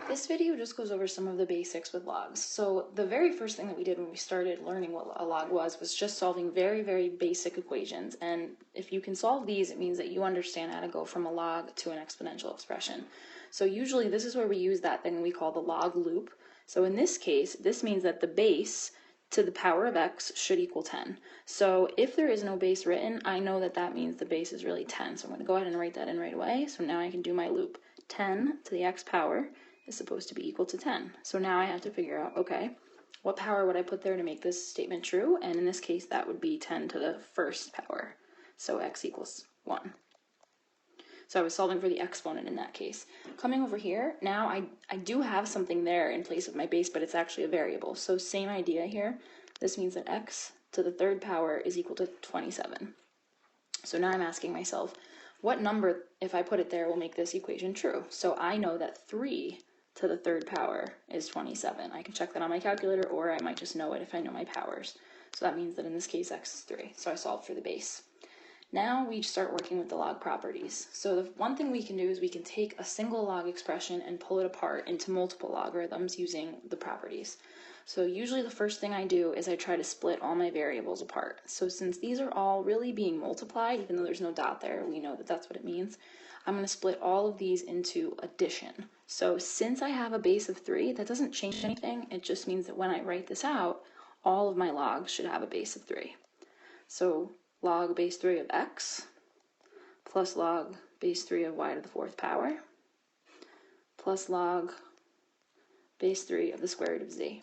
This video just goes over some of the basics with logs. So the very first thing that we did when we started learning what a log was just solving very, very basic equations. And if you can solve these, it means that you understand how to go from a log to an exponential expression. So usually this is where we use that thing we call the log loop. So in this case, this means that the base to the power of x should equal 10. So if there is no base written, I know that that means the base is really 10. So I'm going to go ahead and write that in right away. So now I can do my loop. 10 to the x power is supposed to be equal to 10. So now I have to figure out, okay, what power would I put there to make this statement true? And in this case, that would be 10 to the first power. So x equals 1. So I was solving for the exponent in that case. Coming over here, now I do have something there in place of my base, but it's actually a variable. So same idea here. This means that x to the third power is equal to 27. So now I'm asking myself, what number, if I put it there, will make this equation true? So I know that 3 to the third power is 27. I can check that on my calculator, or I might just know it if I know my powers. So that means that in this case, x is 3. So I solved for the base. Now we start working with the log properties. So the one thing we can do is we can take a single log expression and pull it apart into multiple logarithms using the properties. So usually the first thing I do is I try to split all my variables apart. So since these are all really being multiplied, even though there's no dot there, we know that that's what it means. I'm going to split all of these into addition. So since I have a base of 3, that doesn't change anything. It just means that when I write this out, all of my logs should have a base of 3. So log base 3 of x plus log base 3 of y to the fourth power plus log base 3 of the square root of z.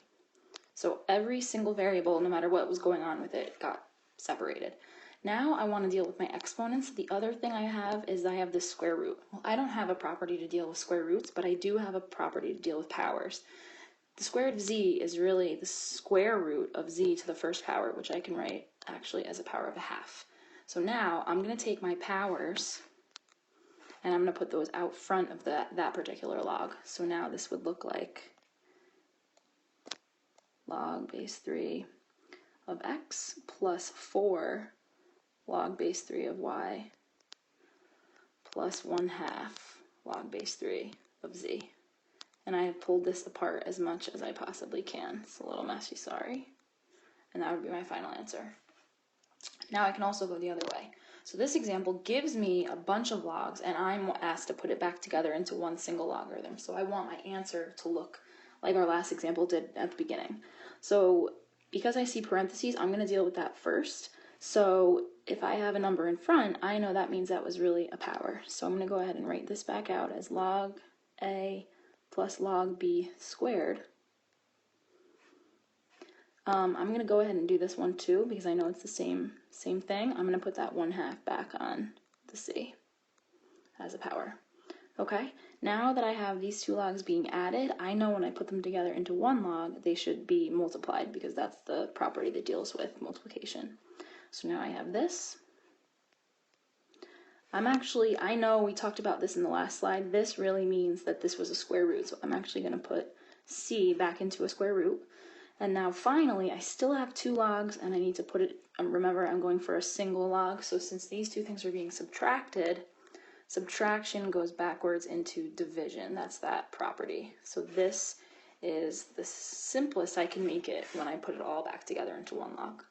So every single variable, no matter what was going on with it, got separated. Now I want to deal with my exponents. The other thing I have is I have this square root. Well, I don't have a property to deal with square roots, but I do have a property to deal with powers. The square root of z is really the square root of z to the first power, which I can write actually as a power of a half. So now I'm going to take my powers and I'm going to put those out front of that particular log. So now this would look like log base 3 of x plus 4 log base 3 of y plus 1/2 log base 3 of z. And I have pulled this apart as much as I possibly can. It's a little messy, sorry. And that would be my final answer. Now I can also go the other way. So this example gives me a bunch of logs, and I'm asked to put it back together into one single logarithm. So I want my answer to look like our last example did at the beginning. So because I see parentheses, I'm going to deal with that first. So if I have a number in front, I know that means that was really a power. So I'm going to go ahead and write this back out as log a plus log b squared. I'm going to go ahead and do this one too, because I know it's the same thing. I'm going to put that 1/2 back on the c as a power. Okay, now that I have these two logs being added, I know when I put them together into one log, they should be multiplied, because that's the property that deals with multiplication. So now I have this. I know we talked about this in the last slide. This really means that this was a square root. So I'm actually going to put c back into a square root. And now finally, I still have two logs and I need to put it, remember I'm going for a single log. So since these two things are being subtracted, subtraction goes backwards into division. That's that property. So this is the simplest I can make it when I put it all back together into one log.